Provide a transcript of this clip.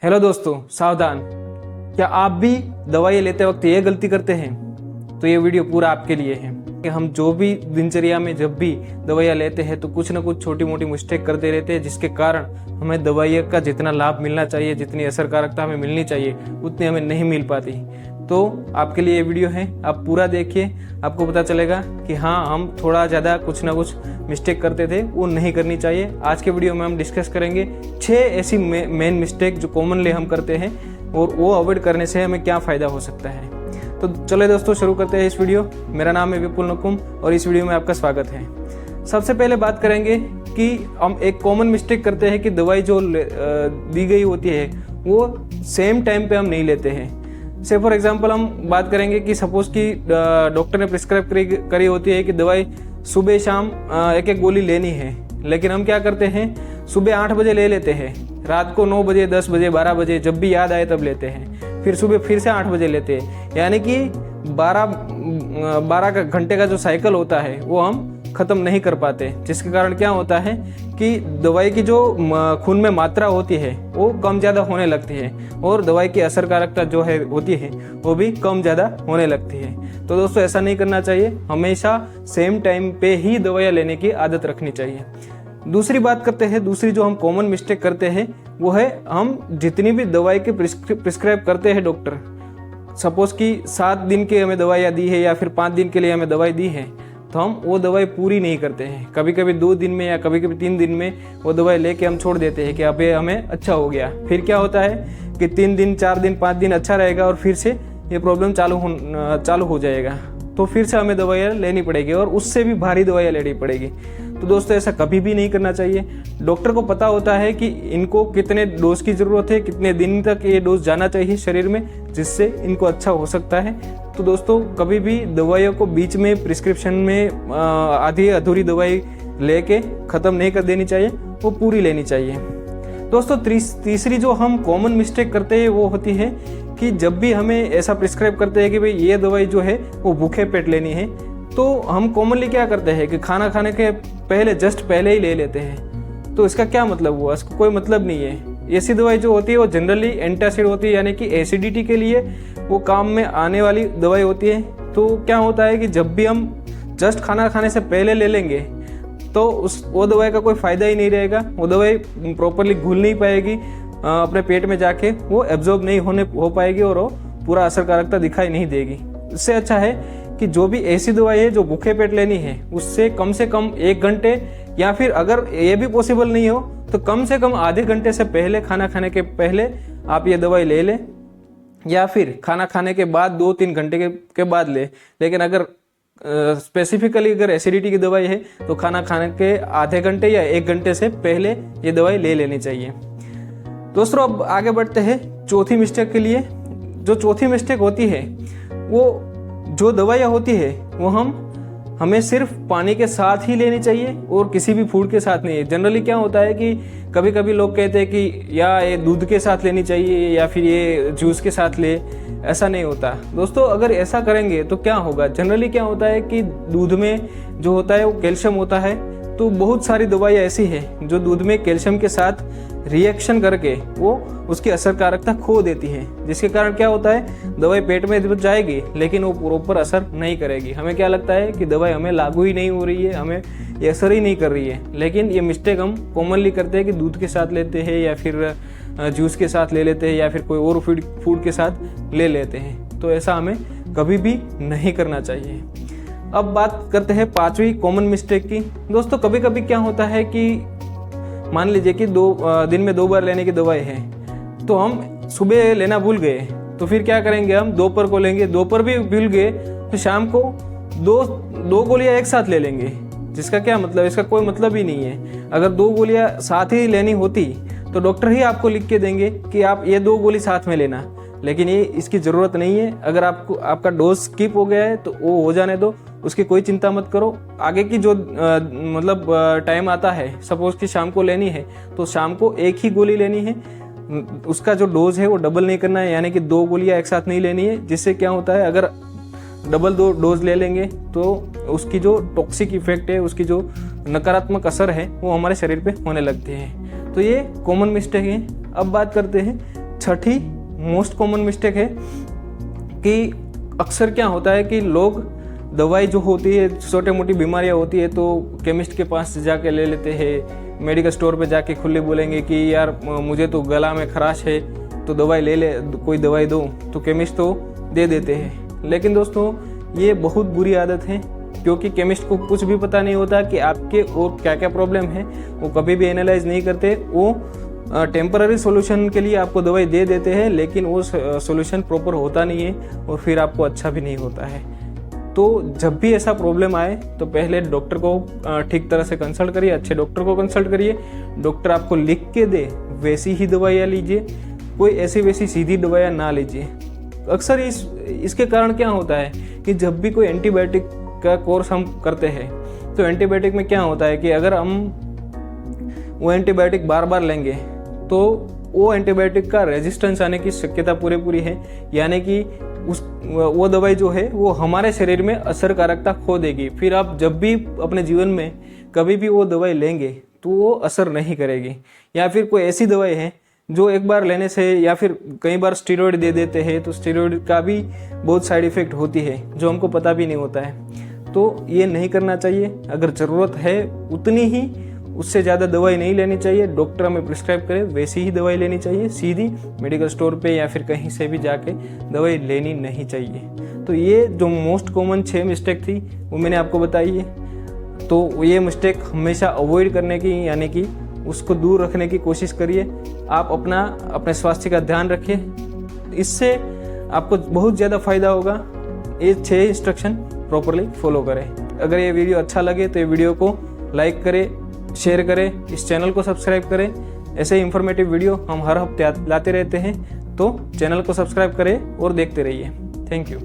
Hello दोस्तों, सावधान। क्या आप भी दवाई लेते वक्त ये गलती करते हैं? तो ये वीडियो पूरा आपके लिए है कि हम जो भी दिनचर्या में जब भी दवाइयाँ लेते हैं तो कुछ ना कुछ छोटी मोटी मिस्टेक करते रहते हैं, जिसके कारण हमें दवाइयों का जितना लाभ मिलना चाहिए, जितनी असरकारकता हमें मिलनी चाहिए, उतनी हमें नहीं मिल पाती। तो आपके लिए ये वीडियो है, आप पूरा देखिए, आपको पता चलेगा कि हाँ, हम थोड़ा ज़्यादा कुछ ना कुछ मिस्टेक करते थे, वो नहीं करनी चाहिए। आज के वीडियो में हम डिस्कस करेंगे 6 ऐसी मेन मिस्टेक जो कॉमनली हम करते हैं और वो अवॉइड करने से हमें क्या फ़ायदा हो सकता है। तो चले दोस्तों, शुरू करते हैं इस वीडियो। मेरा नाम है विपुल नकुम और इस वीडियो में आपका स्वागत है। सबसे पहले बात करेंगे कि हम एक कॉमन मिस्टेक करते हैं कि दवाई जो दी गई होती है वो सेम टाइम पे हम नहीं लेते हैं। से फॉर एग्जांपल हम बात करेंगे कि सपोज कि डॉक्टर ने प्रिस्क्राइब करी होती है कि दवाई सुबह शाम एक एक गोली लेनी है, लेकिन हम क्या करते हैं, सुबह 8 बजे ले लेते हैं, रात को 9 बजे, 10 बजे, 12 बजे जब भी याद आए तब लेते हैं, फिर सुबह फिर से 8 बजे लेते हैं। यानी कि 12 घंटे का जो साइकिल होता है वो हम ख़त्म नहीं कर पाते, जिसके कारण क्या होता है कि दवाई की जो खून में मात्रा होती है वो कम ज़्यादा होने लगती है और दवाई की असरकारकता जो है होती है वो भी कम ज़्यादा होने लगती है। तो दोस्तों, ऐसा नहीं करना चाहिए, हमेशा सेम टाइम पे ही दवाइयाँ लेने की आदत रखनी चाहिए। दूसरी बात करते हैं, दूसरी जो हम कॉमन मिस्टेक करते हैं वो है, हम जितनी भी दवाई के प्रिस्क्राइब करते हैं डॉक्टर, सपोज कि 7 दिन की हमें दवाइयाँ दी है या फिर 5 दिन के लिए हमें दवाई दी है, तो हम वो दवाई पूरी नहीं करते हैं। कभी कभी 2 दिन में या कभी कभी 3 दिन में वो दवाई लेके हम छोड़ देते हैं कि अब ये हमें अच्छा हो गया। फिर क्या होता है कि 3 दिन, 4 दिन, 5 दिन अच्छा रहेगा और फिर से ये प्रॉब्लम चालू हो जाएगा, तो फिर से हमें दवाइयाँ लेनी पड़ेगी और उससे भी भारी दवाइयाँ लेनी पड़ेगी। तो दोस्तों, ऐसा कभी भी नहीं करना चाहिए। डॉक्टर को पता होता है कि इनको कितने डोज की ज़रूरत है, कितने दिन तक ये डोज जाना चाहिए शरीर में, जिससे इनको अच्छा हो सकता है। तो दोस्तों, कभी भी दवाइयों को बीच में प्रिस्क्रिप्शन में आधी अधूरी दवाई लेके ख़त्म नहीं कर देनी चाहिए, वो पूरी लेनी चाहिए। दोस्तों, तीसरी जो हम कॉमन मिस्टेक करते हैं वो होती है कि जब भी हमें ऐसा प्रिस्क्राइब करते हैं कि भाई ये दवाई जो है वो भूखे पेट लेनी है, तो हम कॉमनली क्या करते हैं कि खाना खाने के जस्ट पहले ही ले लेते हैं। तो इसका क्या मतलब हुआ? इसका कोई मतलब नहीं है। ऐसी दवाई जो होती है वो जनरली एंटासिड होती है, यानी कि एसिडिटी के लिए वो काम में आने वाली दवाई होती है। तो क्या होता है कि जब भी हम जस्ट खाना खाने से पहले ले लेंगे तो वो दवाई का कोई फ़ायदा ही नहीं रहेगा। वो दवाई प्रॉपरली घुल नहीं पाएगी, अपने पेट में जाके वो एब्जॉर्ब नहीं हो पाएगी और वो पूरा असरकारकता दिखाई नहीं देगी। इससे अच्छा है कि जो भी ऐसी दवाई है जो भूखे पेट लेनी है, उससे कम से कम 1 घंटे या फिर अगर ये भी पॉसिबल नहीं हो तो कम से कम आधे घंटे से पहले, खाना खाने के पहले आप ये दवाई ले लें, या फिर खाना खाने के बाद 2-3 घंटे के बाद ले। लेकिन अगर स्पेसिफिकली अगर एसिडिटी की दवाई है तो खाना खाने के आधे घंटे या 1 घंटे से पहले ये दवाई ले लेनी चाहिए। दोस्तों, अब आगे बढ़ते हैं चौथी मिस्टेक के लिए। जो चौथी मिस्टेक होती है, वो जो दवाइयाँ होती है वो हमें सिर्फ पानी के साथ ही लेनी चाहिए और किसी भी फूड के साथ नहीं है। जनरली क्या होता है कि कभी कभी लोग कहते हैं कि या ये दूध के साथ लेनी चाहिए या फिर ये जूस के साथ ले। ऐसा नहीं होता दोस्तों। अगर ऐसा करेंगे तो क्या होगा, जनरली क्या होता है कि दूध में जो होता है वो कैल्शियम होता है। तो बहुत सारी दवाइयाँ ऐसी है जो दूध में कैल्शियम के साथ रिएक्शन करके वो उसकी असरकारकता खो देती है, जिसके कारण क्या होता है, दवाई पेट में जाएगी लेकिन वो प्रॉपर असर नहीं करेगी। हमें क्या लगता है कि दवाई हमें लागू ही नहीं हो रही है, हमें ये असर ही नहीं कर रही है। लेकिन ये मिस्टेक हम कॉमनली करते हैं कि दूध के साथ लेते हैं या फिर जूस के साथ ले लेते हैं या फिर कोई और फूड के साथ ले लेते हैं। तो ऐसा हमें कभी भी नहीं करना चाहिए। अब बात करते हैं 5वीं कॉमन मिस्टेक की। दोस्तों, कभी कभी क्या होता है कि मान लीजिए कि दिन में 2 बार लेने की दवाई है, तो हम सुबह लेना भूल गए, तो फिर क्या करेंगे, हम दोपहर को लेंगे। दोपहर भी भूल गए तो शाम को दो गोलियां एक साथ ले लेंगे, जिसका क्या मतलब, इसका कोई मतलब ही नहीं है। अगर 2 गोलियां साथ ही लेनी होती तो डॉक्टर ही आपको लिख के देंगे कि आप ये 2 गोली साथ में लेना, लेकिन ये इसकी ज़रूरत नहीं है। अगर आपका डोज स्किप हो गया है तो वो हो जाने दो, उसकी कोई चिंता मत करो। आगे की जो टाइम आता है, सपोज कि शाम को लेनी है तो शाम को एक ही गोली लेनी है। उसका जो डोज है वो डबल नहीं करना है, यानी कि 2 गोलियां एक साथ नहीं लेनी है। जिससे क्या होता है, अगर डबल 2 डोज ले लेंगे तो उसकी जो टॉक्सिक इफेक्ट है, उसकी जो नकारात्मक असर है वो हमारे शरीर पे होने लगते हैं। तो ये कॉमन मिस्टेक है। अब बात करते हैं छठी मोस्ट कॉमन मिस्टेक है कि अक्सर क्या होता है कि लोग दवाई जो होती है, छोटे मोटी बीमारियां होती है, तो केमिस्ट के पास जाके ले लेते हैं, मेडिकल स्टोर पे जाके खुले बोलेंगे कि यार मुझे तो गला में खराश है तो दवाई ले ले, कोई दवाई दो, तो केमिस्ट तो दे देते हैं। लेकिन दोस्तों ये बहुत बुरी आदत है, क्योंकि केमिस्ट को कुछ भी पता नहीं होता कि आपके और क्या क्या प्रॉब्लम है, वो कभी भी एनालाइज नहीं करते। वो टेम्पररी सॉल्यूशन के लिए आपको दवाई दे देते हैं, लेकिन वो सॉल्यूशन प्रॉपर होता नहीं है और फिर आपको अच्छा भी नहीं होता है। तो जब भी ऐसा प्रॉब्लम आए तो पहले डॉक्टर को ठीक तरह से कंसल्ट करिए, अच्छे डॉक्टर को कंसल्ट करिए। डॉक्टर आपको लिख के दे वैसी ही दवाइयाँ लीजिए, कोई ऐसी वैसी सीधी दवाइयाँ ना लीजिए। अक्सर इसके कारण क्या होता है कि जब भी कोई एंटीबायोटिक का कोर्स हम करते हैं तो एंटीबायोटिक में क्या होता है कि अगर हम वो एंटीबायोटिक बार बार लेंगे तो वो एंटीबायोटिक का रेजिस्टेंस आने की शक्यता पूरी है, यानी कि वो दवाई जो है वो हमारे शरीर में असरकारकता खो देगी। फिर आप जब भी अपने जीवन में कभी भी वो दवाई लेंगे तो वो असर नहीं करेगी। या फिर कोई ऐसी दवाई है जो एक बार लेने से, या फिर कई बार स्टेरॉइड दे देते हैं, तो स्टेरॉइड का भी बहुत साइड इफेक्ट होती है जो हमको पता भी नहीं होता है। तो ये नहीं करना चाहिए। अगर ज़रूरत है उतनी ही, उससे ज़्यादा दवाई नहीं लेनी चाहिए। डॉक्टर हमें प्रिस्क्राइब करे वैसी ही दवाई लेनी चाहिए, सीधी मेडिकल स्टोर पे या फिर कहीं से भी जाके दवाई लेनी नहीं चाहिए। तो ये जो मोस्ट कॉमन 6 मिस्टेक थी वो मैंने आपको बताई है। तो ये मिस्टेक हमेशा अवॉइड करने की, यानी कि उसको दूर रखने की कोशिश करिए। आप अपने स्वास्थ्य का ध्यान रखिए, इससे आपको बहुत ज़्यादा फायदा होगा। ये 6 इंस्ट्रक्शन प्रॉपरली फॉलो करें। अगर ये वीडियो अच्छा लगे तो ये वीडियो को लाइक करें, शेयर करें, इस चैनल को सब्सक्राइब करें। ऐसे इंफॉर्मेटिव वीडियो हम हर हफ्ते लाते रहते हैं, तो चैनल को सब्सक्राइब करें और देखते रहिए। Thank you.